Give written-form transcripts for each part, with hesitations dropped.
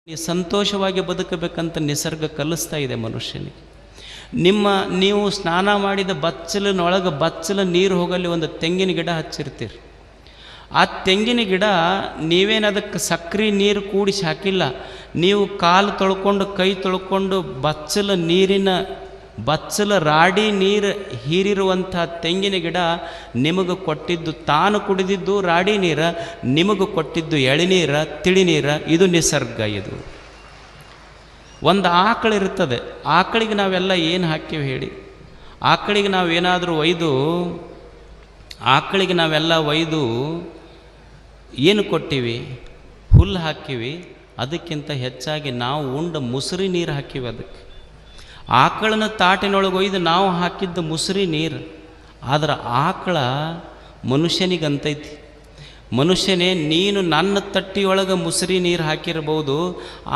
ನೀವು ಸಂತೋಷವಾಗಿ ಬದುಕಬೇಕಂತ ನಿಸರ್ಗ ಕಲಿಸ್ತಾ ಇದೆ ಮನುಷ್ಯನಿಗೆ. ನೀವು ಸ್ನಾನ ಮಾಡಿದ ಬಚ್ಚಲಿನೊಳಗೆ ಬಚ್ಚಲ ನೀರು ಹೋಗಲಿ ಒಂದು ತೆಂಗಿನ ಗಿಡ ಹಚ್ಚಿರ್ತೀರಿ. ಆ ತೆಂಗಿನ ಗಿಡ ನೀವೇನು ಅದಕ್ಕೆ ಸಕ್ರೆ ನೀರು ಕೂಡಿಸಿ ಹಾಕಿಲ್ಲ. ನೀವು ಕಾಲು ತೊಳ್ಕೊಂಡು ಕೈ ತೊಳ್ಕೊಂಡು ಬಚ್ಚಲ ರಾಡಿ ನೀರು ಹೀರಿರುವಂಥ ತೆಂಗಿನ ಗಿಡ ನಿಮಗೆ ಕೊಟ್ಟಿದ್ದು, ತಾನು ಕುಡಿದಿದ್ದು ರಾಡಿ ನೀರ, ನಿಮಗೆ ಕೊಟ್ಟಿದ್ದು ಎಳೆನೀರ, ತಿಳಿನೀರ. ಇದು ನಿಸರ್ಗ. ಇದು ಒಂದು ಆಕಳಿರ್ತದೆ. ಆಕಳಿಗೆ ನಾವೆಲ್ಲ ಏನು ಹಾಕಿವಿ ಹೇಳಿ? ಆಕಳಿಗೆ ನಾವೇನಾದರೂ ಒಯ್ದು ಏನು ಕೊಟ್ಟಿವಿ? ಹುಲ್ಲು ಹಾಕಿವಿ. ಅದಕ್ಕಿಂತ ಹೆಚ್ಚಾಗಿ ನಾವು ಉಂಡ ಮುಸುರಿ ನೀರು ಹಾಕಿವಿ ಅದಕ್ಕೆ. ಆಕಳನ್ನ ತಾಟಿನೊಳಗೆ ಒಯ್ದು ನಾವು ಹಾಕಿದ್ದು ಮುಸುರಿ ನೀರು. ಆದ್ರೆ ಆಕಳ ಮನುಷ್ಯನಿಗಂತೈತಿ, ಮನುಷ್ಯನೇ ನೀನು ನನ್ನ ತಟ್ಟಿಯೊಳಗೆ ಮುಸುರಿ ನೀರು ಹಾಕಿರ್ಬೋದು,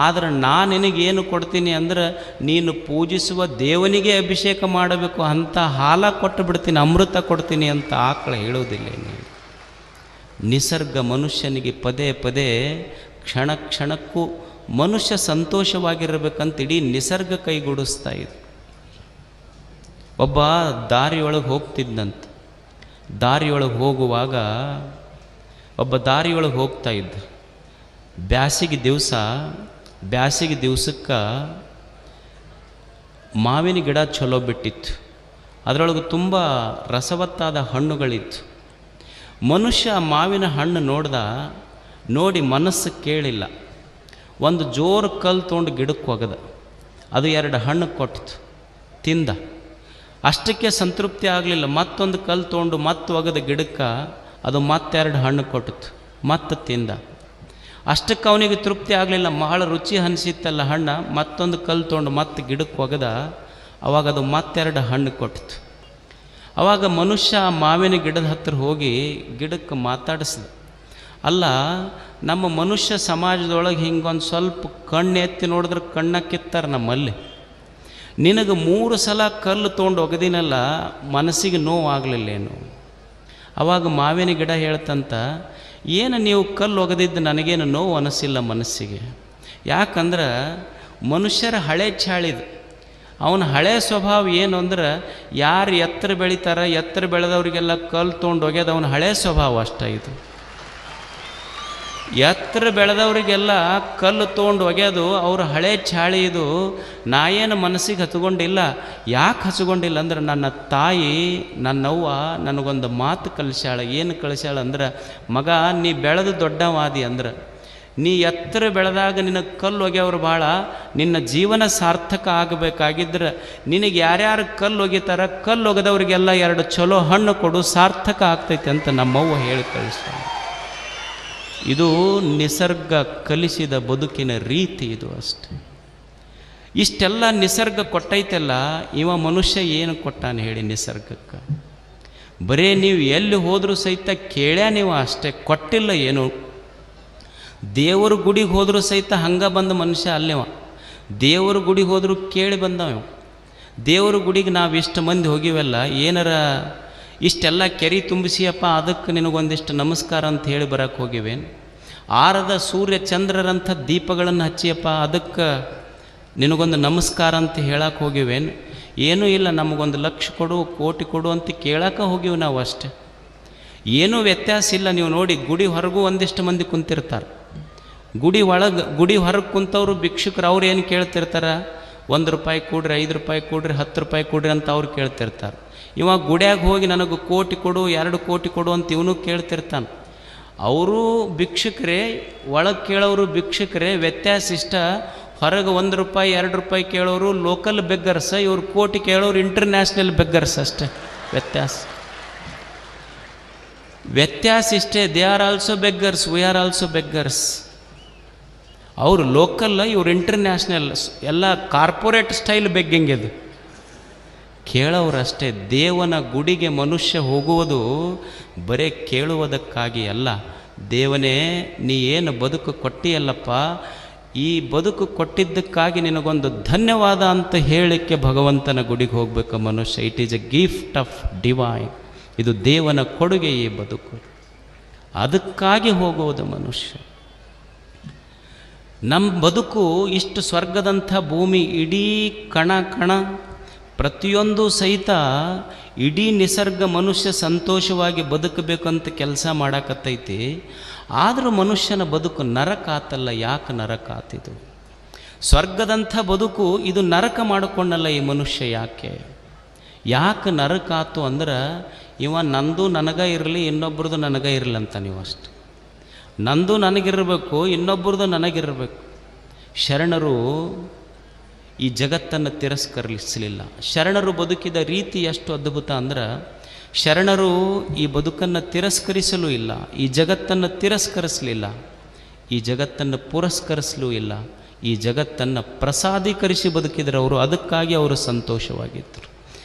ಆದರೆ ನಾನು ನಿನಗೇನು ಕೊಡ್ತೀನಿ ಅಂದ್ರೆ ನೀನು ಪೂಜಿಸುವ ದೇವನಿಗೆ ಅಭಿಷೇಕ ಮಾಡಬೇಕು ಅಂತ ಹಾಲ ಕೊಟ್ಟು ಬಿಡ್ತೀನಿ, ಅಮೃತ ಕೊಡ್ತೀನಿ ಅಂತ ಆಕಳ ಹೇಳೋದಿಲ್ಲ. ನಿಸರ್ಗ ಮನುಷ್ಯನಿಗೆ ಪದೇ ಪದೇ ಕ್ಷಣ ಕ್ಷಣಕ್ಕೂ ಮನುಷ್ಯ ಸಂತೋಷವಾಗಿರಬೇಕಂತ ಇಡೀ ನಿಸರ್ಗ ಕೈಗೂಡಿಸ್ತಾ ಇದೆ. ಒಬ್ಬ ದಾರಿಯೊಳಗೆ ಹೋಗ್ತಿದ್ದಂತ. ದಾರಿಯೊಳಗೆ ಹೋಗ್ತಾ ಇದ್ದ. ಬ್ಯಾಸಿಗೆ ದಿವಸಕ್ಕೆ ಮಾವಿನ ಗಿಡ ಚಲೋ ಬಿಟ್ಟಿತ್ತು. ಅದರೊಳಗೆ ತುಂಬ ರಸವತ್ತಾದ ಹಣ್ಣುಗಳಿತ್ತು. ಮನುಷ್ಯ ಮಾವಿನ ಹಣ್ಣು ನೋಡಿ ಮನಸ್ಸು ಕೇಳಿಲ್ಲ. ಒಂದು ಜೋರು ಕಲ್ಲು ತೊಗೊಂಡು ಗಿಡಕ್ಕೆ ಒಗದ. ಅದು 2 ಹಣ್ಣು ಕೊಟ್ಟಿತು, ತಿಂದ. ಅಷ್ಟಕ್ಕೆ ಸಂತೃಪ್ತಿ ಆಗಲಿಲ್ಲ. ಮತ್ತೊಂದು ಕಲ್ಲು ತೊಗೊಂಡು ಮತ್ತೆ ಒಗದ ಗಿಡಕ್ಕೆ, ಅದು ಮತ್ತೆ 2 ಹಣ್ಣು ಕೊಟ್ಟಿತು, ಮತ್ತೆ ತಿಂದ. ಅಷ್ಟಕ್ಕೆ ಅವನಿಗೆ ತೃಪ್ತಿ ಆಗಲಿಲ್ಲ. ಬಹಳ ರುಚಿ ಅನಿಸಿತ್ತಲ್ಲ ಹಣ್ಣು. ಮತ್ತೊಂದು ಕಲ್ಲು ತೊಗೊಂಡು ಮತ್ತೆ ಗಿಡಕ್ಕೆ ಒಗದ. ಅವಾಗ ಅದು ಮತ್ತೆ 2 ಹಣ್ಣು ಕೊಟ್ಟಿತು. ಅವಾಗ ಮನುಷ್ಯ ಮಾವಿನ ಗಿಡದ ಹತ್ತಿರ ಹೋಗಿ ಗಿಡಕ್ಕೆ ಮಾತಾಡಿಸ್ದ. ಅಲ್ಲ, ನಮ್ಮ ಮನುಷ್ಯ ಸಮಾಜದೊಳಗೆ ಹಿಂಗೊಂದು ಸ್ವಲ್ಪ ಕಣ್ಣು ಎತ್ತಿ ನೋಡಿದ್ರೆ ಕಣ್ಣ ಕಿತ್ತಾರೆ ನಮ್ಮಲ್ಲಿ. ನಿನಗೆ 3 ಸಲ ಕಲ್ಲು ತೊಗೊಂಡು ಒಗದಿನಲ್ಲ, ಮನಸ್ಸಿಗೆ ನೋವಾಗಲಿಲ್ಲೇನು? ಅವಾಗ ಮಾವಿನ ಗಿಡ ಹೇಳ್ತಂತ, ಏನು ನೀವು ಕಲ್ಲು ಒಗದಿದ್ದು ನನಗೇನು ನೋವು ಅನಿಸಿಲ್ಲ ಮನಸ್ಸಿಗೆ. ಯಾಕಂದ್ರೆ ಮನುಷ್ಯರ ಹಳೆ ಚಾಳಿದು. ಅವನ ಹಳೆ ಸ್ವಭಾವ ಏನು ಅಂದ್ರೆ, ಯಾರು ಎತ್ತರ ಬೆಳೀತಾರೆ, ಎತ್ತರ ಬೆಳೆದವರಿಗೆಲ್ಲ ಕಲ್ಲು ತೊಗೊಂಡು ಒಗೆದು ಅವನ ಹಳೆ ಸ್ವಭಾವ ಅಷ್ಟೇ. ಇದು ಎತ್ತರ ಬೆಳೆದವರಿಗೆಲ್ಲ ಕಲ್ಲು ತೊಗೊಂಡು ಒಗೆಯೋದು ಅವ್ರ ಹಳೆ ಚಾಳಿ. ಇದು ನಾ ಏನು ಮನಸ್ಸಿಗೆ ಹಚ್ಕೊಂಡಿಲ್ಲ. ಯಾಕೆ ಹಚ್ಕೊಂಡಿಲ್ಲ ಅಂದ್ರೆ, ನನ್ನ ತಾಯಿ ನನ್ನವ್ವ ನನಗೊಂದು ಮಾತು ಕಲಿಸ್ಯಾಳ. ಏನು ಕಲಿಸ್ಯಾಳ ಅಂದ್ರೆ, ಮಗ ನೀ ಬೆಳೆದು ದೊಡ್ಡವಾದಿ ಅಂದ್ರೆ, ನೀ ಎತ್ತರ ಬೆಳೆದಾಗ ನಿನಗೆ ಕಲ್ಲು ಒಗೆಯವ್ರು ಭಾಳ, ನಿನ್ನ ಜೀವನ ಸಾರ್ಥಕ ಆಗಬೇಕಾಗಿದ್ರೆ ನಿನಗೆ ಯಾರ್ಯಾರು ಕಲ್ಲು ಒಗಿತಾರ, ಕಲ್ಲು ಒಗೆದವ್ರಿಗೆಲ್ಲ 2 ಚಲೋ ಹಣ್ಣು ಕೊಡು, ಸಾರ್ಥಕ ಆಗ್ತೈತೆ ಅಂತ ನಮ್ಮವ್ವ ಹೇಳಿ ಕಳಿಸ್ಯಾಳ. ಇದು ನಿಸರ್ಗ ಕಲಿಸಿದ ಬದುಕಿನ ರೀತಿ. ಇದು ಅಷ್ಟೆ. ಇಷ್ಟೆಲ್ಲ ನಿಸರ್ಗ ಕೊಟ್ಟೈತೆಲ್ಲ, ಇವ ಮನುಷ್ಯ ಏನು ಕೊಟ್ಟಾನೆ ಹೇಳಿ ನಿಸರ್ಗಕ್ಕೆ? ಬರೀ ನೀವು ಎಲ್ಲಿ ಹೋದರೂ ಸಹಿತ ನೀವು ಅಷ್ಟೇ, ಕೊಟ್ಟಿಲ್ಲ ಏನು. ದೇವರ ಗುಡಿಗೆ ಹೋದರೂ ಸಹಿತ ಹಂಗೆ ಬಂದ ಮನುಷ್ಯ ಅಲ್ಲೇವ. ದೇವರ ಗುಡಿಗೆ ಹೋದರೂ ಕೇಳಿ ಬಂದವ. ದೇವರ ಗುಡಿಗೆ ನಾವು ಇಷ್ಟು ಮಂದಿ ಹೋಗಿವಲ್ಲ, ಏನಾರ ಇಷ್ಟೆಲ್ಲ ಕೆರೆ ತುಂಬಿಸಿಯಪ್ಪ, ಅದಕ್ಕೆ ನಿನಗೊಂದಿಷ್ಟು ನಮಸ್ಕಾರ ಅಂತ ಹೇಳಿ ಬರೋಕ್ಕೆ ಹೋಗಿವೇನು? ಆರದ ಸೂರ್ಯ ಚಂದ್ರರಂಥ ದೀಪಗಳನ್ನು ಹಚ್ಚಿಯಪ್ಪ, ಅದಕ್ಕೆ ನಿನಗೊಂದು ನಮಸ್ಕಾರ ಅಂತ ಹೇಳಕ್ಕೆ ಹೋಗಿವೇನು? ಏನೂ ಇಲ್ಲ, ನಮಗೊಂದು 1,00,000 ಕೊಡು, ಕೋಟಿ ಕೊಡು ಅಂತ ಕೇಳಕ್ಕೆ ಹೋಗಿವಿ ನಾವು ಅಷ್ಟೆ. ಏನೂ ವ್ಯತ್ಯಾಸ ಇಲ್ಲ. ನೀವು ನೋಡಿ, ಗುಡಿ ಹೊರಗೂ ಒಂದಿಷ್ಟು ಮಂದಿ ಕುಂತಿರ್ತಾರೆ. ಗುಡಿ ಹೊರಗೆ ಕುಂತವರು ಭಿಕ್ಷುಕರು. ಅವ್ರು ಏನು ಕೇಳ್ತಿರ್ತಾರೆ? 1 ರೂಪಾಯಿ ಕೊಡ್ರಿ, 5 ರೂಪಾಯಿ ಕೊಡ್ರಿ, 10 ರೂಪಾಯಿ ಕೊಡ್ರಿ ಅಂತ ಅವ್ರು ಕೇಳ್ತಿರ್ತಾರೆ. ಇವಾಗ ಗುಡಿಯಾಗ ಹೋಗಿ ನನಗೆ ಕೋಟಿ ಕೊಡು, 2 ಕೋಟಿ ಕೊಡು ಅಂತ ಇವನು ಕೇಳ್ತಿರ್ತಾನೆ. ಅವರು ಭಿಕ್ಷುಕರೇ, ಒಳಗೆ ಕೇಳೋರು ಭಿಕ್ಷುಕರೇ. ವ್ಯತ್ಯಾಸ ಇಷ್ಟ, ಹೊರಗೆ 1 ರೂಪಾಯಿ 2 ರೂಪಾಯಿ ಕೇಳೋರು ಲೋಕಲ್ ಬೆಗ್ಗರ್ಸ್, ಇವ್ರು ಕೋಟಿ ಕೇಳೋರು ಇಂಟರ್ನ್ಯಾಷನಲ್ ಬೆಗ್ಗರ್ಸ್ ಅಷ್ಟೇ. ವ್ಯತ್ಯಾಸ ಇಷ್ಟೇ. They are also beggars, we are also beggars. ಅವರು ಲೋಕಲ್, ಇವ್ರು ಇಂಟರ್ನ್ಯಾಷನಲ್. ಎಲ್ಲ ಕಾರ್ಪೊರೇಟ್ ಸ್ಟೈಲ್ ಬೆಗ್ಗಿಂಗ್ ಇದು. ಕೇಳೋರಷ್ಟೇ. ದೇವನ ಗುಡಿಗೆ ಮನುಷ್ಯ ಹೋಗುವುದು ಬರೇ ಕೇಳುವುದಕ್ಕಾಗಿ ಅಲ್ಲ. ದೇವನೇ, ನೀ ಏನು ಬದುಕು ಕೊಟ್ಟಿಯಲ್ಲಪ್ಪ, ಈ ಬದುಕು ಕೊಟ್ಟಿದ್ದಕ್ಕಾಗಿ ನಿನಗೊಂದು ಧನ್ಯವಾದ ಅಂತ ಹೇಳಲಿಕ್ಕೆ ಭಗವಂತನ ಗುಡಿಗೆ ಹೋಗ್ಬೇಕು ಮನುಷ್ಯ. It is A gift of divine. ಇದು ದೇವನ ಕೊಡುಗೆ ಈ ಬದುಕು. ಅದಕ್ಕಾಗಿ ಹೋಗುವುದು ಮನುಷ್ಯ. ನಮ್ಮ ಬದುಕು ಇಷ್ಟು ಸ್ವರ್ಗದಂಥ ಭೂಮಿ, ಇಡೀ ಕಣ ಕಣ ಪ್ರತಿಯೊಂದು ಸಹಿತ ಇಡೀ ನಿಸರ್ಗ ಮನುಷ್ಯ ಸಂತೋಷವಾಗಿ ಬದುಕಬೇಕಂತ ಕೆಲಸ ಮಾಡಾಕತ್ತೈತಿ. ಆದರೂ ಮನುಷ್ಯನ ಬದುಕು ನರಕ ಆತಲ್ಲ. ಯಾಕೆ ನರಕ ಆತಿದು? ಸ್ವರ್ಗದಂಥ ಬದುಕು ಇದು ನರಕ ಮಾಡಿಕೊಂಡಲ್ಲ ಈ ಮನುಷ್ಯ. ಯಾಕೆ ನರಕ ಆತು ಅಂದ್ರೆ, ಇವ ನಂದು ನನಗ ಇರಲಿ, ಇನ್ನೊಬ್ರದ್ದು ನನಗ ಇರಲಿ ಅಂತ. ನೀವು ಅಷ್ಟು ನಂದು ನನಗಿರಬೇಕು, ಇನ್ನೊಬ್ರದ್ದು ನನಗಿರಬೇಕು. ಶರಣರು ಈ ಜಗತ್ತನ್ನು ತಿರಸ್ಕರಿಸಲಿಲ್ಲ. ಶರಣರು ಬದುಕಿದ ರೀತಿ ಎಷ್ಟು ಅದ್ಭುತ ಅಂದ್ರೆ, ಶರಣರು ಈ ಬದುಕನ್ನು ತಿರಸ್ಕರಿಸಲೂ ಇಲ್ಲ, ಈ ಜಗತ್ತನ್ನು ತಿರಸ್ಕರಿಸಲಿಲ್ಲ, ಈ ಜಗತ್ತನ್ನು ಪುರಸ್ಕರಿಸಲೂ ಇಲ್ಲ, ಈ ಜಗತ್ತನ್ನು ಪ್ರಸಾದೀಕರಿಸಿ ಬದುಕಿದರು ಅವರು. ಅದಕ್ಕಾಗಿ ಅವರು ಸಂತೋಷವಾಗಿದ್ದರು.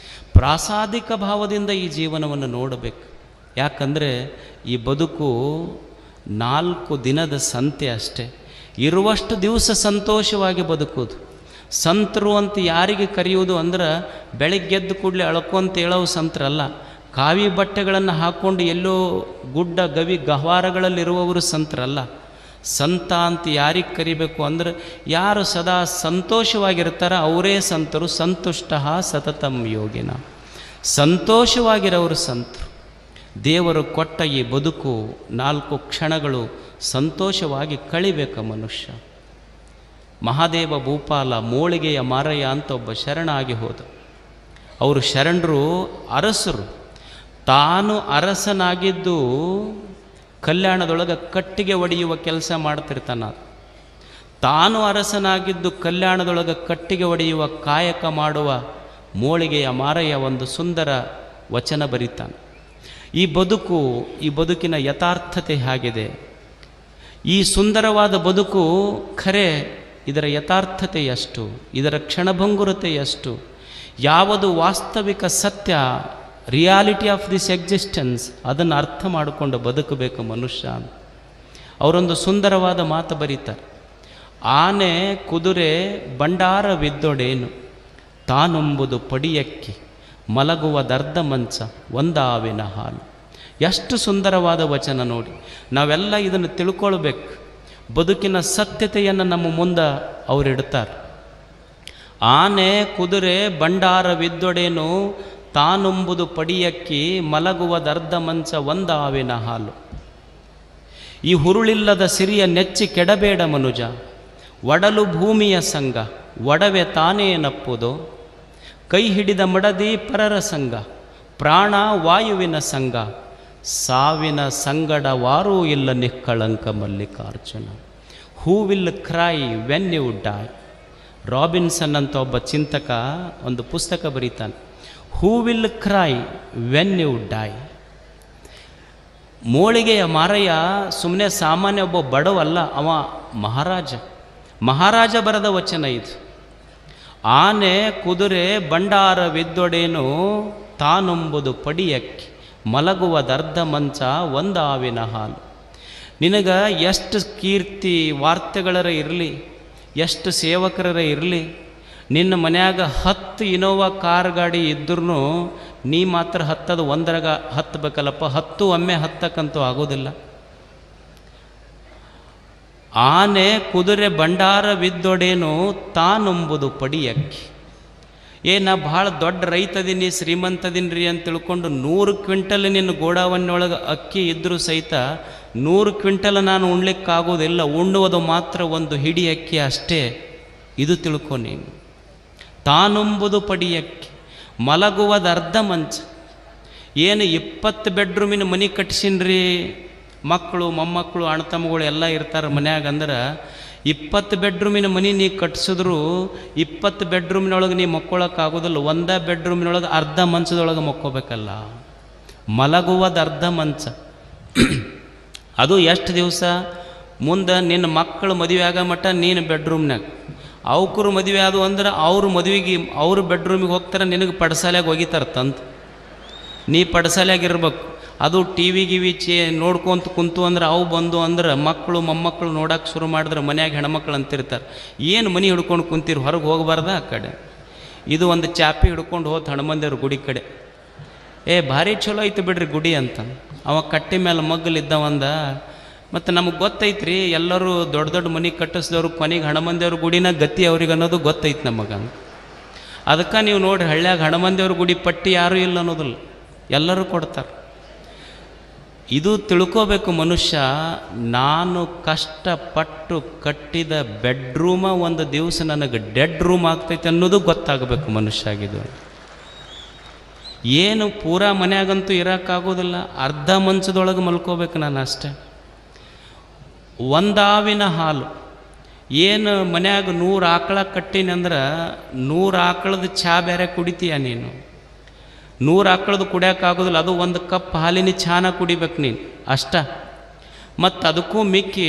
ಪ್ರಾಸಾದಿಕ ಭಾವದಿಂದ ಈ ಜೀವನವನ್ನು ನೋಡಬೇಕು. ಯಾಕಂದರೆ ಈ ಬದುಕು 4 ದಿನದ ಸಂತೆ ಅಷ್ಟೇ. ಇರುವಷ್ಟು ದಿವಸ ಸಂತೋಷವಾಗಿ ಬದುಕೋದು. ಸಂತರು ಅಂತ ಯಾರಿಗೆ ಕರೆಯುವುದು ಅಂದ್ರೆ, ಬೆಳಗ್ಗೆದ್ದು ಕೂಡಲೇ ಅಳ್ಕೊಂತ ಹೇಳೋ ಸಂತರಲ್ಲ. ಕಾವಿ ಬಟ್ಟೆಗಳನ್ನು ಹಾಕ್ಕೊಂಡು ಎಲ್ಲೋ ಗುಡ್ಡ ಗವಿ ಗಹ್ವಾರಗಳಲ್ಲಿರುವವರು ಸಂತರಲ್ಲ. ಸಂತ ಅಂತ ಯಾರಿಗೆ ಕರಿಬೇಕು ಅಂದ್ರೆ, ಯಾರು ಸದಾ ಸಂತೋಷವಾಗಿರ್ತಾರ ಅವರೇ ಸಂತರು. ಸಂತುಷ್ಟ ಸತತಂ ಯೋಗಿನ, ಸಂತೋಷವಾಗಿರೋರು ಸಂತರು. ದೇವರು ಕೊಟ್ಟ ಈ ಬದುಕು 4 ಕ್ಷಣಗಳು ಸಂತೋಷವಾಗಿ ಕಳಿಬೇಕ ಮನುಷ್ಯ. ಮಹಾದೇವ ಭೂಪಾಲ ಮೋಳಿಗೆಯ ಮಾರಯ್ಯ ಅಂತ ಒಬ್ಬ ಶರಣ ಆಗಿ ಹೋದ. ಅವರು ಶರಣರು ಅರಸರು. ತಾನು ಅರಸನಾಗಿದ್ದು ಕಲ್ಯಾಣದೊಳಗೆ ಕಟ್ಟಿಗೆ ಒಡೆಯುವ ಕೆಲಸ ಮಾಡ್ತಿರ್ತಾನ. ತಾನು ಅರಸನಾಗಿದ್ದು ಕಲ್ಯಾಣದೊಳಗೆ ಕಟ್ಟಿಗೆ ಒಡೆಯುವ ಕಾಯಕ ಮಾಡುವ ಮೋಳಿಗೆಯ ಮಾರಯ್ಯ ಒಂದು ಸುಂದರ ವಚನ ಬರೀತಾನೆ. ಈ ಬದುಕಿನ ಯಥಾರ್ಥತೆ ಹೇಗಿದೆ? ಈ ಸುಂದರವಾದ ಬದುಕು ಖರೆ, ಇದರ ಯಥಾರ್ಥತೆ ಎಷ್ಟು, ಇದರ ಕ್ಷಣಭಂಗುರತೆ ಎಷ್ಟು, ಯಾವುದು ವಾಸ್ತವಿಕ ಸತ್ಯ, ರಿಯಾಲಿಟಿ ಆಫ್ ದಿಸ್ ಎಕ್ಸಿಸ್ಟೆನ್ಸ್, ಅದನ್ನು ಅರ್ಥ ಮಾಡಿಕೊಂಡು ಬದುಕಬೇಕು ಮನುಷ್ಯ. ಅವರೊಂದು ಸುಂದರವಾದ ಮಾತು ಬರೀತಾರೆ. ಆನೆ ಕುದುರೆ ಬಂಡಾರವಿದ್ದೊಡೇನು, ತಾನೊಂಬುದು ಪಡಿಯಕ್ಕಿ ಮಲಗುವುದರ್ಧ ಮಂಚ ಒಂದಾವಿನ ಹಾಲು. ಎಷ್ಟು ಸುಂದರವಾದ ವಚನ ನೋಡಿ. ನಾವೆಲ್ಲ ಇದನ್ನು ತಿಳ್ಕೊಳ್ಬೇಕು. ಬದುಕಿನ ಸತ್ಯತೆಯನ್ನು ನಮ್ಮ ಮುಂದೆ ಅವರಿಡ್ತಾರೆ. ಆನೆ ಕುದುರೆ ಬಂಡಾರವಿದ್ದೊಡೇನು, ತಾನೊಂಬುದು ಪಡಿಯಕ್ಕಿ ಮಲಗುವುದರ್ಧ ಮಂಚ ಒಂದಾವಿನ ಹಾಲು. ಈ ಹುರುಳಿಲ್ಲದ ಸಿರಿಯ ನೆಚ್ಚಿ ಕೆಡಬೇಡ ಮನುಜ, ಒಡಲು ಭೂಮಿಯ ಸಂಗ ಒಡವೆ ತಾನೇ ನಪ್ಪುದೋ, ಕೈ ಹಿಡಿದ ಮಡದಿ ಪರರ ಸಂಗ ಪ್ರಾಣ ವಾಯುವಿನ ಸಂಗ, ಸಾವಿನ ಸಂಗಡವಾರೂ ಇಲ್ಲ ನಿಕ್ಕಳಂಕ Mallikarjuna. Who will cry when you die. Robinson ಅಂತ ಒಬ್ಬ ಚಿಂತಕ ಒಂದು ಪುಸ್ತಕ ಬರೀತಾನೆ. Who will cry when you die. ಮೋಳಿಗೆಯ ಮಾರಯ್ಯ ಸುಮ್ಮನೆ ಸಾಮಾನ್ಯ ಒಬ್ಬ ಬಡವಲ್ಲ, ಅವ ಮಹಾರಾಜ ಬರೆದ ವಚನ ಇದು. ಆನೆ ಕುದುರೆ ಬಂಡಾರವಿದ್ದೊಡೇನು, ತಾನೊಂಬುದು ಪಡಿಯಕ್ಕಿ ಮಲಗುವುದರ್ಧ ಮಂಚ ಒಂದಾವಿನ ಹಾಲು. ನಿನಗೆ ಎಷ್ಟು ಕೀರ್ತಿ ವಾರ್ತೆಗಳರ ಇರಲಿ, ಎಷ್ಟು ಸೇವಕರರ ಇರಲಿ, ನಿನ್ನ ಮನ್ಯಾಗ 10 ಇನೋವಾ ಕಾರ್ ಗಾಡಿ ಇದ್ರೂ ನೀ ಮಾತ್ರ ಹತ್ತದು ಒಂದರಾಗ ಹತ್ತಬೇಕಲ್ಲಪ್ಪ. 10 ಒಮ್ಮೆ ಹತ್ತಕ್ಕಂತೂ ಆಗೋದಿಲ್ಲ. ಆನೆ ಕುದುರೆ ಬಂಡಾರವಿದ್ದೊಡೇನು, ತಾನೊಂಬುದು ಪಡಿಯಕ್ಕಿ. ನಾ ಭಾಳ ದೊಡ್ಡ ರೈತದೀನಿ, ಶ್ರೀಮಂತದೀನಿ ಅಂತ ತಿಳ್ಕೊಂಡು 100 ಕ್ವಿಂಟಲ್ ನಿನ್ನ ಗೋಡಾವನ್ನೊಳಗೆ ಅಕ್ಕಿ ಇದ್ದರೂ ಸಹಿತ 100 ಕ್ವಿಂಟಲ್ ನಾನು ಉಣ್ಲಿಕ್ಕಾಗೋದಿಲ್ಲ. ಉಣ್ಣುವುದು ಮಾತ್ರ ಒಂದು ಹಿಡಿ ಅಕ್ಕಿ ಅಷ್ಟೇ. ಇದು ತಿಳ್ಕೊ ನೀನು. ತಾನೊಂಬುದು ಪಡಿಯಕ್ಕಿ ಮಲಗುವುದರ್ಧ ಮಂಚ. 20 ಬೆಡ್ರೂಮಿನ ಮನೆ ಕಟ್ಸಿನ್ರಿ, ಮಕ್ಕಳು ಮೊಮ್ಮಕ್ಕಳು ಅಣ್ಣತಮ್ಮಗಳು ಎಲ್ಲ ಇರ್ತಾರೆ ಮನ್ಯಾಗ ಅಂದ್ರೆ, 20 ಬೆಡ್ರೂಮಿನ ಮನೆ ನೀ ಕಟ್ಸಿದ್ರು 20 ಬೆಡ್ರೂಮಿನೊಳಗೆ ನೀ ಮಕ್ಕೊಳಕ್ಕಾಗೋದಿಲ್ಲ. ಒಂದೇ ಬೆಡ್ರೂಮಿನೊಳಗೆ ಅರ್ಧ ಮಂಚದೊಳಗೆ ಮಕ್ಕೋಬೇಕಲ್ಲ. ಮಲಗುವುದರ್ಧ ಮಂಚ. ಅದು ಎಷ್ಟು ದಿವಸ? ಮುಂದೆ ನಿನ್ನ ಮಕ್ಕಳು ಮದುವೆ ಆಗೋ ಮಟ್ಟ ನೀನು ಬೆಡ್ರೂಮ್ನಾಗ, ಅವ್ಕರು ಮದುವೆ ಆದವು ಅಂದ್ರೆ ಅವ್ರ ಮದುವೆಗೆ ಅವ್ರ ಬೆಡ್ರೂಮಿಗೆ ಹೋಗ್ತಾರೆ, ನಿನಗೆ ಪಡಸಾಲ್ಯಾಗ ಒಗಿತಾರಂತ. ನೀ ಪಡಸಾಲ್ಯಾಗಿರ್ಬೇಕು. ಅದು ಟಿ ವಿ ಗಿವಿ ನೋಡ್ಕೊಂತ ಕುಂತು ಅಂದ್ರೆ ಅವು ಬಂದು ಅಂದ್ರೆ ಮಕ್ಕಳು ಮೊಮ್ಮಕ್ಕಳು ನೋಡೋಕೆ ಶುರು ಮಾಡಿದ್ರೆ ಮನ್ಯಾಗ ಹೆಣ್ಮಕ್ಳು ಅಂತಿರ್ತಾರೆ, ಏನು ಮನೆ ಹಿಡ್ಕೊಂಡು ಕುಂತೀರಿ, ಹೊರಗೆ ಹೋಗಬಾರ್ದ ಆ ಕಡೆ. ಇದು ಒಂದು ಚಾಪಿ ಹಿಡ್ಕೊಂಡು ಹೋದ ಹನುಮಂದೇವ್ರ ಗುಡಿ ಕಡೆ. ಭಾರಿ ಚಲೋ ಐತೆ ಬಿಡ್ರಿ ಗುಡಿ ಅಂತ. ಅವ ಕಟ್ಟಿ ಮೇಲೆ ಮಗ್ಗಲಿದ್ದವಂದ, ಮತ್ತು ನಮಗೆ ಗೊತ್ತೈತ್ರಿ, ಎಲ್ಲರೂ ದೊಡ್ಡ ದೊಡ್ಡ ಮನೆ ಕಟ್ಟಿಸಿದವ್ರು ಕೊನೆಗೆ ಹಣಮಂದಿಯವ್ರ ಗುಡಿನ ಗತಿ ಅವ್ರಿಗೆ ಅನ್ನೋದು ಗೊತ್ತೈತೆ ನಮಗೆ. ಅದಕ್ಕೆ ನೀವು ನೋಡ್ರಿ, ಹಳ್ಳ್ಯಾಗ ಹಣಮಂದಿಯವ್ರ ಗುಡಿ ಪಟ್ಟಿ ಯಾರೂ ಇಲ್ಲ ಅನ್ನೋದಿಲ್ಲ, ಎಲ್ಲರೂ ಕೊಡ್ತಾರೆ. ಇದು ತಿಳ್ಕೋಬೇಕು ಮನುಷ್ಯ, ನಾನು ಕಷ್ಟಪಟ್ಟು ಕಟ್ಟಿದ ಬೆಡ್ರೂಮ ಒಂದು ದಿವಸ ನನಗೆ ಡೆಡ್ ರೂಮ್ ಆಗ್ತೈತೆ ಅನ್ನೋದು ಗೊತ್ತಾಗಬೇಕು ಮನುಷ್ಯಾಗಿದು. ಏನು ಪೂರಾ ಮನ್ಯಾಗಂತೂ ಇರೋಕ್ಕಾಗೋದಿಲ್ಲ, ಅರ್ಧ ಮಂಚದೊಳಗೆ ಮಲ್ಕೋಬೇಕು ನಾನು ಅಷ್ಟೆ. ಒಂದಾವಿನ ಹಾಲು, ಏನು ಮನ್ಯಾಗ 100 ಆಕಳ ಕಟ್ಟೀನಿ ಅಂದ್ರೆ 100 ಆಕಳದ ಚಹಾ ಬೇರೆ ಕುಡಿತೀಯ ನೀನು? 100 ಆಕಳದು ಕುಡಿಯೋಕ್ಕಾಗೋದಿಲ್ಲ, ಅದು 1 ಕಪ್ ಹಾಲಿನ ಚಹಾನ ಕುಡಿಬೇಕು ನೀನು ಅಷ್ಟ. ಮತ್ತು ಅದಕ್ಕೂ ಮಿಕ್ಕಿ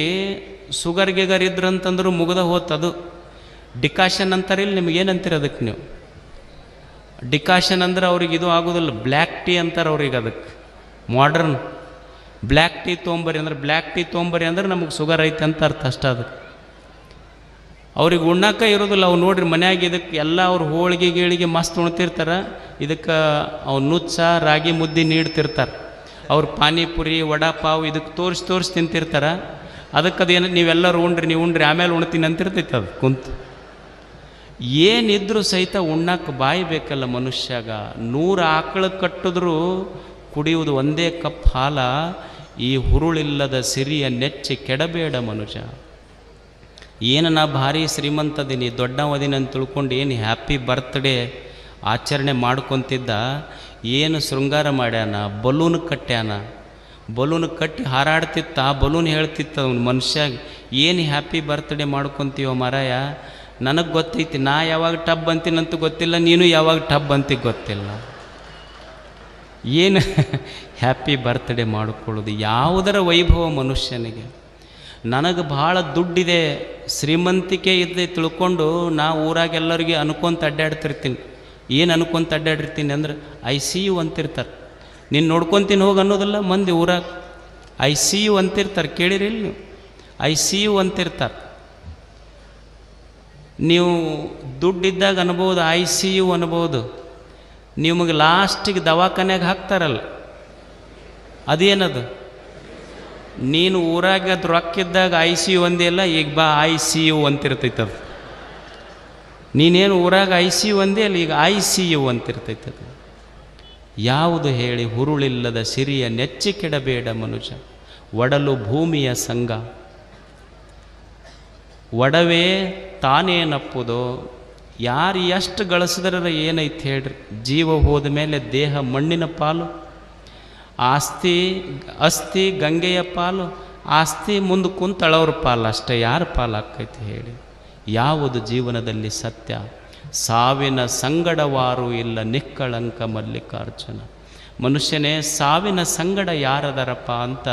ಶುಗರ್ ಗಿಗರ್ ಇದ್ರಂತಂದ್ರೂ ಮುಗ್ದ ಹೋತದು. ಡಿಕಾಷನ್ ಅಂತಾರಿಲ್ಲ, ನಿಮಗೇನಂತೀರ ಅದಕ್ಕೆ ನೀವು? ಡಿಕಾಷನ್ ಅಂದ್ರೆ ಅವ್ರಿಗೆ ಇದು ಆಗೋದಿಲ್ಲ, ಬ್ಲ್ಯಾಕ್ ಟೀ ಅಂತಾರೆ ಅವ್ರಿಗೆ. ಅದಕ್ಕೆ ಮಾಡ್ರನ್ ಬ್ಲ್ಯಾಕ್ ಟೀ ತೊಗೊಂಬರಿ ಅಂದ್ರೆ, ಬ್ಲ್ಯಾಕ್ ಟೀ ತೊಗೊಂಬರಿ ಅಂದ್ರೆ ನಮಗೆ ಶುಗರ್ ಐತೆ ಅಂತ ಅರ್ಥ ಅಷ್ಟ. ಅದಕ್ಕೆ ಅವ್ರಿಗೆ ಉಣ್ಣಾಕ ಇರೋದಿಲ್ಲ. ಅವು ನೋಡ್ರಿ ಮನ್ಯಾಗ ಇದಕ್ಕೆ ಎಲ್ಲ ಅವ್ರು ಹೋಳಿಗೆ ಗೀಳಿಗೆ ಮಸ್ತ್ ಉಣ್ತಿರ್ತಾರೆ, ಇದಕ್ಕೆ ಅವ್ರು ನುಚ್ಚ ರಾಗಿ ಮುದ್ದೆ ನೀಡ್ತಿರ್ತಾರೆ. ಅವ್ರು ಪಾನಿಪುರಿ ವಡಾಪಾವ್ ಇದಕ್ಕೆ ತೋರಿಸಿ ತಿಂತಿರ್ತಾರೆ. ಅದಕ್ಕೆ ಅದೇನು ನೀವೆಲ್ಲರೂ ಉಣ್ರಿ, ನೀವು ಉಣ್ರಿ ಆಮೇಲೆ ಉಣ್ತೀನಿ ಅಂತಿರ್ತೈತೆ ಅದು ಕುಂತು. ಏನಿದ್ರೂ ಸಹಿತ ಉಣ್ಣಕ್ಕೆ ಬಾಯಿ ಬೇಕಲ್ಲ ಮನುಷ್ಯಾಗ. 100 ಆಕಳು ಕಟ್ಟಿದ್ರೂ ಕುಡಿಯುವುದು 1 ಕಪ್ ಹಾಲ. ಈ ಹುರುಳಿಲ್ಲದ ಸಿರಿಯ ನೆಚ್ಚಿ ಕೆಡಬೇಡ ಮನುಜ. ಏನು ನಾ ಭಾರಿ ಶ್ರೀಮಂತದೀನಿ ದೊಡ್ಡವದೀನಿ ಅಂತ ತಿಳ್ಕೊಂಡು ಏನು ಹ್ಯಾಪಿ ಬರ್ತ್ಡೇ ಆಚರಣೆ ಮಾಡ್ಕೊತಿದ್ದ, ಏನು ಶೃಂಗಾರ ಮಾಡ್ಯಾನ, ಬಲೂನ್ ಕಟ್ಟ್ಯಾನ, ಬಲೂನ್ ಕಟ್ಟಿ ಹಾರಾಡ್ತಿತ್ತ, ಬಲೂನ್ ಹೇಳ್ತಿತ್ತ ಅವ್ನು ಮನುಷ್ಯಾಗ. ಏನು ಹ್ಯಾಪಿ ಬರ್ತ್ಡೇ ಮಾಡ್ಕೊತೀವೋ ಮಾರಾಯ. ನನಗೆ ಗೊತ್ತೈತಿ, ನಾ ಯಾವಾಗ ಟಬ್ ಅಂತೀನಂತೂ ಗೊತ್ತಿಲ್ಲ, ನೀನು ಯಾವಾಗ ಟಬ್ ಅಂತೀಗ ಗೊತ್ತಿಲ್ಲ. ಏನು ಹ್ಯಾಪಿ ಬರ್ತ್ಡೇ ಮಾಡ್ಕೊಳ್ಳೋದು, ಯಾವುದರ ವೈಭವ ಮನುಷ್ಯನಿಗೆ. ನನಗೆ ಭಾಳ ದುಡ್ಡಿದೆ, ಶ್ರೀಮಂತಿಕೆ ಇದೆ ತಿಳ್ಕೊಂಡು ನಾ ಊರಾಗೆಲ್ಲರಿಗೆ ಅನ್ಕೊಂತ ಅಡ್ಡಾಡ್ತಿರ್ತೀನಿ. ಏನು ಅನ್ಕೊಂತ ಅಡ್ಡಾಡಿರ್ತೀನಿ ಅಂದ್ರೆ, ಐ ಸಿ ಯು ಅಂತಿರ್ತಾರೆ. ನೀನು ನೋಡ್ಕೊತೀನಿ ಹೋಗಿ ಅನ್ನೋದಿಲ್ಲ ಮಂದಿ ಊರಾಗ. ಐ ಸಿ ಯು ಅಂತಿರ್ತಾರೆ, ಕೇಳಿರಿಲ್ಲ ನೀವು? ಐ ಸಿ ಯು ಅಂತಿರ್ತಾರೆ. ನೀವು ದುಡ್ಡಿದ್ದಾಗ ಅನ್ಬೋದು, ಐ ಸಿ ಯು ಅನ್ಬೋದು. ನಿಮಗೆ ಲಾಸ್ಟಿಗೆ ದವಾಖಾನ್ಯಾಗ ಹಾಕ್ತಾರಲ್ಲ, ಅದೇನದು? ನೀನು ಊರಾಗ ಅದು ರೊಕ್ಕಿದ್ದಾಗ ಐ ಸಿ ಯು ಒಂದೇ ಅಲ್ಲ, ಈಗ ಬಾ ಐ ಸಿ ಯು ಅಂತಿರ್ತೈತದು. ನೀನೇನು ಊರಾಗ ಐ ಸಿ ಯು ಒಂದೇ ಅಲ್ಲ, ಈಗ ಐ ಸಿ ಯು ಅಂತಿರ್ತೈತದು. ಯಾವುದು ಹೇಳಿ? ಹುರುಳಿಲ್ಲದ ಸಿರಿಯ ನೆಚ್ಚಿ ಕೆಡಬೇಡ ಮನುಜ, ಒಡಲು ಭೂಮಿಯ ಸಂಗ. ಒಡವೆ ತಾನೇನಪ್ಪುದೋ, ಯಾರು ಎಷ್ಟು ಗಳಿಸಿದ್ರೆ ಏನೈತೆ ಹೇಳ್ರಿ? ಜೀವ ಹೋದ ಮೇಲೆ ದೇಹ ಮಣ್ಣಿನ ಪಾಲು, ಅಸ್ಥಿ ಗಂಗೆಯ ಪಾಲು, ಆಸ್ತಿ ಮುಂದೆ ಕುಂತಳವ್ರ ಪಾಲು ಅಷ್ಟೇ. ಯಾರ ಪಾಲು ಆಕ್ಕೈತಿ ಹೇಳಿ? ಯಾವುದು ಜೀವನದಲ್ಲಿ ಸತ್ಯ? ಸಾವಿನ ಸಂಗಡವಾರು ಇಲ್ಲ ನಿಕ್ಕಳಂಕ ಮಲ್ಲಿಕಾರ್ಜುನ. ಮನುಷ್ಯನೇ, ಸಾವಿನ ಸಂಗಡ ಯಾರದರಪ್ಪ ಅಂತ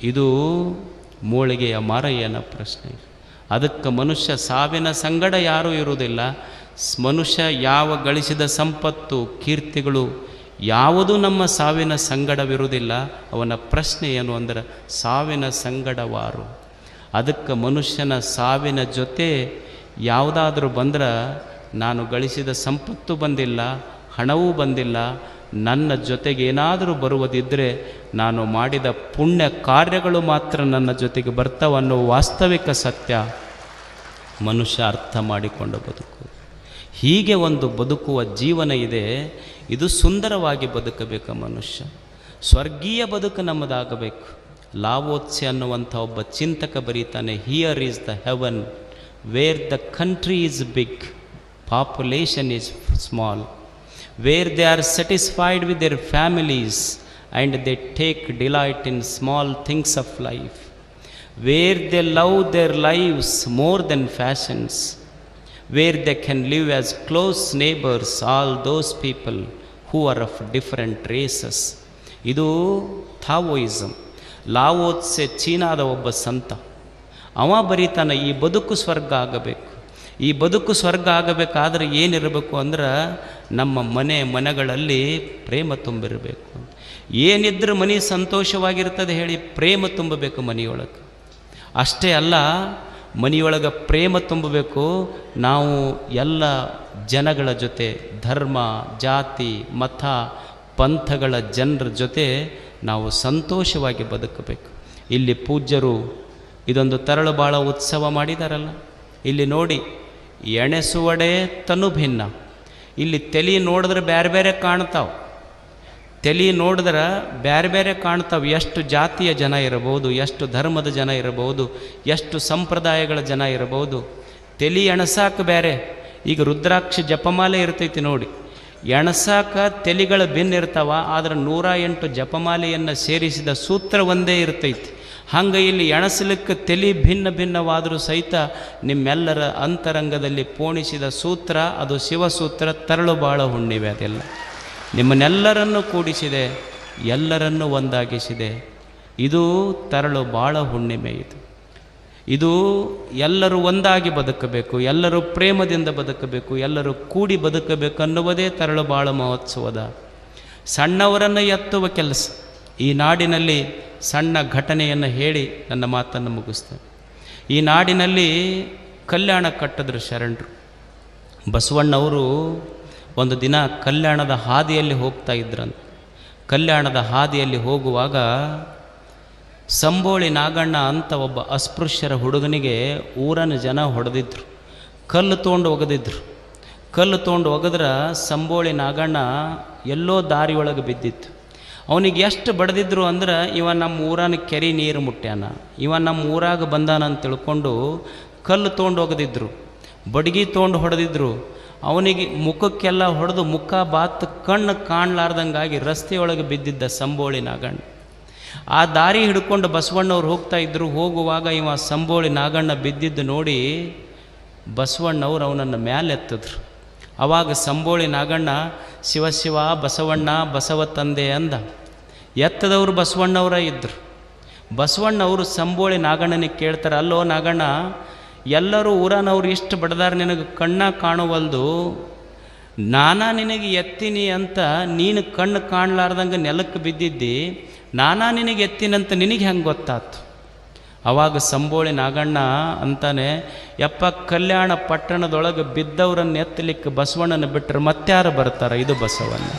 ಇದು ಮೂಳಿಗೆಯ ಮಾರಯ್ಯನ ಪ್ರಶ್ನೆ. ಅದಕ್ಕೆ ಮನುಷ್ಯ ಸಾವಿನ ಸಂಗಡ ಯಾರೂ ಇರುವುದಿಲ್ಲ. ಮನುಷ್ಯ ಯಾವ ಗಳಿಸಿದ ಸಂಪತ್ತು ಕೀರ್ತಿಗಳು ಯಾವುದೂ ನಮ್ಮ ಸಾವಿನ ಸಂಗಡವಿರುವುದಿಲ್ಲ. ಅವನ ಪ್ರಶ್ನೆ ಏನು ಅಂದರೆ ಸಾವಿನ ಸಂಗಡವಾರು. ಅದಕ್ಕೆ ಮನುಷ್ಯನ ಸಾವಿನ ಜೊತೆ ಯಾವುದಾದ್ರೂ ಬಂದ್ರೆ, ನಾನು ಗಳಿಸಿದ ಸಂಪತ್ತು ಬಂದಿಲ್ಲ, ಹಣವೂ ಬಂದಿಲ್ಲ, ನನ್ನ ಜೊತೆಗೆ ಏನಾದರೂ ಬರುವುದಿದ್ದರೆ ನಾನು ಮಾಡಿದ ಪುಣ್ಯ ಕಾರ್ಯಗಳು ಮಾತ್ರ ನನ್ನ ಜೊತೆಗೆ ಬರ್ತಾವನ್ನೋ ವಾಸ್ತವಿಕ ಸತ್ಯ ಮನುಷ್ಯ ಅರ್ಥ ಮಾಡಿಕೊಂಡು ಬದುಕು. ಹೀಗೆ ಒಂದು ಬದುಕುವ ಜೀವನ ಇದೆ. ಇದು ಸುಂದರವಾಗಿ ಬದುಕಬೇಕು ಮನುಷ್ಯ. ಸ್ವರ್ಗೀಯ ಬದುಕು ನಮ್ಮದಾಗಬೇಕು. ಲಾವೋತ್ಸೆ ಅನ್ನುವಂಥ ಒಬ್ಬ ಚಿಂತಕ ಬರೀತಾನೆ, here is the heaven where the country is big, population is small, where they are satisfied with their families and they take delight in small things of life, where they love their lives more than fashions, where they can live as close neighbors all those people who are of different races. ಇದು ಥಾವೋಯಿಸಮ್. ಲಾವೋತ್ಸೆ ಚೀನಾದ ಒಬ್ಬ ಸಂತ, ಅವ ಬರೀತಾನೆ ಈ ಬದುಕು ಸ್ವರ್ಗ ಆಗಬೇಕು. ಈ ಬದುಕು ಸ್ವರ್ಗ ಆಗಬೇಕಾದ್ರೆ ಏನಿರಬೇಕು ಅಂದ್ರೆ ನಮ್ಮ ಮನೆಗಳಲ್ಲಿ ಪ್ರೇಮ ತುಂಬಿರಬೇಕು. ಏನಿದ್ರೆ ಮನೆ ಸಂತೋಷವಾಗಿರ್ತದೆ ಹೇಳಿ? ಪ್ರೇಮ ತುಂಬಬೇಕು ಮನೆಯೊಳಗೆ. ಅಷ್ಟೇ ಅಲ್ಲ, ಮನೆಯೊಳಗೆ ಪ್ರೇಮ ತುಂಬಬೇಕು. ನಾವು ಎಲ್ಲ ಜನಗಳ ಜೊತೆ, ಧರ್ಮ, ಜಾತಿ, ಮತ, ಪಂಥಗಳ ಜನರ ಜೊತೆ ನಾವು ಸಂತೋಷವಾಗಿ ಬದುಕಬೇಕು. ಇಲ್ಲಿ ಪೂಜ್ಯರು ಇದೊಂದು ತರಳುಬಾಳ ಉತ್ಸವ ಮಾಡಿದಾರಲ್ಲ. ಇಲ್ಲಿ ನೋಡಿ, ಎಣೆಸುವಡೆ ತನು ಭಿನ್ನ. ಇಲ್ಲಿ ತಲೆ ನೋಡಿದ್ರೆ ಬೇರೆ ಬೇರೆ ಕಾಣ್ತಾವೆ, ತಲೆ ನೋಡಿದ್ರೆ ಬೇರೆ ಬೇರೆ ಕಾಣ್ತಾವೆ. ಎಷ್ಟು ಜಾತಿಯ ಜನ ಇರಬಹುದು, ಎಷ್ಟು ಧರ್ಮದ ಜನ ಇರಬಹುದು, ಎಷ್ಟು ಸಂಪ್ರದಾಯಗಳ ಜನ ಇರಬಹುದು. ತಲೆ ಎಣಸಾಕ ಬೇರೆ. ಈಗ ರುದ್ರಾಕ್ಷಿ ಜಪಮಾಲೆ ಇರ್ತೈತಿ ನೋಡಿ, ಎಣಸಾಕ ತಲೆಗಳ ಭಿನ್ನ ಇರ್ತಾವ, ಆದರೆ 108 ಜಪಮಾಲೆಯನ್ನು ಸೇರಿಸಿದ ಸೂತ್ರ ಒಂದೇ ಇರ್ತೈತಿ. ಹಂಗೆ ಇಲ್ಲಿ ಎಣಸಲಿಕ್ಕೆ ತಲೆ ಭಿನ್ನ ಭಿನ್ನವಾದರೂ ಸಹಿತ ನಿಮ್ಮೆಲ್ಲರ ಅಂತರಂಗದಲ್ಲಿ ಪೋಣಿಸಿದ ಸೂತ್ರ ಅದು ಶಿವಸೂತ್ರ. ತರಳುಬಾಳ ಹುಣ್ಣಿಮೆ ಅದೆಲ್ಲ ನಿಮ್ಮನ್ನೆಲ್ಲರನ್ನು ಕೂಡಿಸಿದೆ, ಎಲ್ಲರನ್ನೂ ಒಂದಾಗಿಸಿದೆ. ಇದು ತರಳುಬಾಳ ಹುಣ್ಣಿಮೆ. ಇದು ಎಲ್ಲರೂ ಒಂದಾಗಿ ಬದುಕಬೇಕು, ಎಲ್ಲರೂ ಪ್ರೇಮದಿಂದ ಬದುಕಬೇಕು, ಎಲ್ಲರೂ ಕೂಡಿ ಬದುಕಬೇಕು ಅನ್ನುವುದೇ ತರಳುಬಾಳ ಮಹೋತ್ಸವದ ಸಣ್ಣವರನ್ನು ಎತ್ತುವ ಕೆಲಸ. ಈ ನಾಡಿನಲ್ಲಿ ಸಣ್ಣ ಘಟನೆಯನ್ನು ಹೇಳಿ ನನ್ನ ಮಾತನ್ನು ಮುಗಿಸ್ತೇನೆ. ಈ ನಾಡಿನಲ್ಲಿ ಕಲ್ಯಾಣ ಕಟ್ಟಿದ್ರು ಶರಣರು. ಬಸವಣ್ಣವರು ಒಂದು ದಿನ ಕಲ್ಯಾಣದ ಹಾದಿಯಲ್ಲಿ ಹೋಗ್ತಾ ಇದ್ರಂತ. ಕಲ್ಯಾಣದ ಹಾದಿಯಲ್ಲಿ ಹೋಗುವಾಗ ಸಂಬೋಳಿ ನಾಗಣ್ಣ ಅಂತ ಒಬ್ಬ ಅಸ್ಪೃಶ್ಯರ ಹುಡುಗನಿಗೆ ಊರನ ಜನ ಹೊಡೆದಿದ್ರು, ಕಲ್ಲು ತೊಗೊಂಡು ಒಗೆದಿದ್ರು. ಕಲ್ಲು ತೊಗೊಂಡು ಒಗೆದ್ರೆ ಸಂಬೋಳಿ ನಾಗಣ್ಣ ಎಲ್ಲೋ ದಾರಿಯೊಳಗೆ ಬಿದ್ದಿತ್ತು. ಅವನಿಗೆ ಎಷ್ಟು ಬಡ್ದಿದ್ರು ಅಂದ್ರೆ, ಇವ ನಮ್ಮ ಊರನ ಕೆರೆ ನೀರು ಮುಟ್ಟ್ಯಾನ, ಇವ ನಮ್ಮ ಊರಾಗ ಬಂದಾನ ಅಂತ ತಿಳ್ಕೊಂಡು ಕಲ್ಲು ತೊಗೊಂಡು ಒಗೆದಿದ್ರು, ಬಡ್ಗಿ ತೊಗೊಂಡು ಹೊಡೆದಿದ್ರು. ಅವನಿಗೆ ಮುಖಕ್ಕೆಲ್ಲ ಹೊಡೆದು ಮುಖ ಬಾತ್ ಕಣ್ಣು ಕಾಣಲಾರ್ದಂಗಾಗಿ ರಸ್ತೆಯೊಳಗೆ ಬಿದ್ದಿದ್ದ ಸಂಬೋಳಿ ನಾಗಣ್ಣ. ಆ ದಾರಿ ಹಿಡ್ಕೊಂಡು ಬಸವಣ್ಣವ್ರು ಹೋಗ್ತಾ ಇದ್ದರು. ಹೋಗುವಾಗ ಇವ ಸಂಬೋಳಿ ನಾಗಣ್ಣ ಬಿದ್ದಿದ್ದು ನೋಡಿ ಬಸವಣ್ಣವ್ರು ಅವನನ್ನು ಮ್ಯಾಲೆತ್ತಿದ್ರು. ಆವಾಗ ಸಂಬೋಳಿ ನಾಗಣ್ಣ ಶಿವ ಶಿವ ಬಸವಣ್ಣ ಬಸವ ತಂದೆ ಅಂದ. ಎತ್ತದವರು ಬಸವಣ್ಣವರ ಇದ್ದರು. ಬಸವಣ್ಣವರು ಸಂಬೋಳಿ ನಾಗಣ್ಣನಿಗೆ ಕೇಳ್ತಾರೆ, ಅಲ್ಲೋ ನಾಗಣ್ಣ, ಎಲ್ಲರೂ ಊರನವ್ರು ಇಷ್ಟು ಬಡ್ದಾರ, ನಿನಗೆ ಕಣ್ಣ ಕಾಣುವಲ್ದು, ನಾನಾ ನಿನಗೆ ಎತ್ತೀನಿ ಅಂತ ನೀನು ಕಣ್ಣು ಕಾಣಲಾರ್ದಂಗೆ ನೆಲಕ್ಕೆ ಬಿದ್ದಿದ್ದಿ, ನಾನಾ ನಿನಗೆ ಎತ್ತಿನಂತ ನಿನಗೆ ಹೆಂಗೆ ಗೊತ್ತಾಯ್ತು? ಆವಾಗ ಸಂಬೋಳಿ ನಾಗಣ್ಣ ಅಂತಾನೆ, ಯಪ್ಪ, ಕಲ್ಯಾಣ ಪಟ್ಟಣದೊಳಗೆ ಬಿದ್ದವರನ್ನು ಎತ್ತಲಿಕ್ಕೆ ಬಸವಣ್ಣನ ಬಿಟ್ಟರೆ ಮತ್ತಾರು ಬರ್ತಾರೆ? ಇದು ಬಸವಣ್ಣ.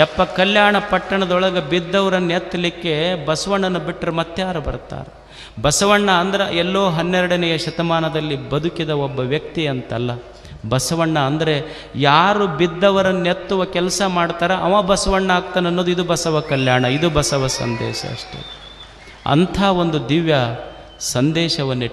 ಯಪ್ಪ, ಕಲ್ಯಾಣ ಪಟ್ಟಣದೊಳಗೆ ಬಿದ್ದವರನ್ನು ಎತ್ತಲಿಕ್ಕೆ ಬಸವಣ್ಣನ ಬಿಟ್ಟರೆ ಮತ್ತಾರು ಬರ್ತಾರೆ? ಬಸವಣ್ಣ ಅಂದ್ರೆ ಎಲ್ಲೋ 12ನೇ ಶತಮಾನದಲ್ಲಿ ಬದುಕಿದ ಒಬ್ಬ ವ್ಯಕ್ತಿ ಅಂತಲ್ಲ. ಬಸವಣ್ಣ ಅಂದರೆ ಯಾರು ಬಿದ್ದವರನ್ನೆತ್ತುವ ಕೆಲಸ ಮಾಡ್ತಾರ ಅವ ಬಸವಣ್ಣ ಆಗ್ತಾನೆ ಅನ್ನೋದು ಇದು ಬಸವ ಕಲ್ಯಾಣ, ಇದು ಬಸವ ಸಂದೇಶ ಅಷ್ಟೇ. ಅಂಥ ಒಂದು ದಿವ್ಯ ಸಂದೇಶವನ್ನು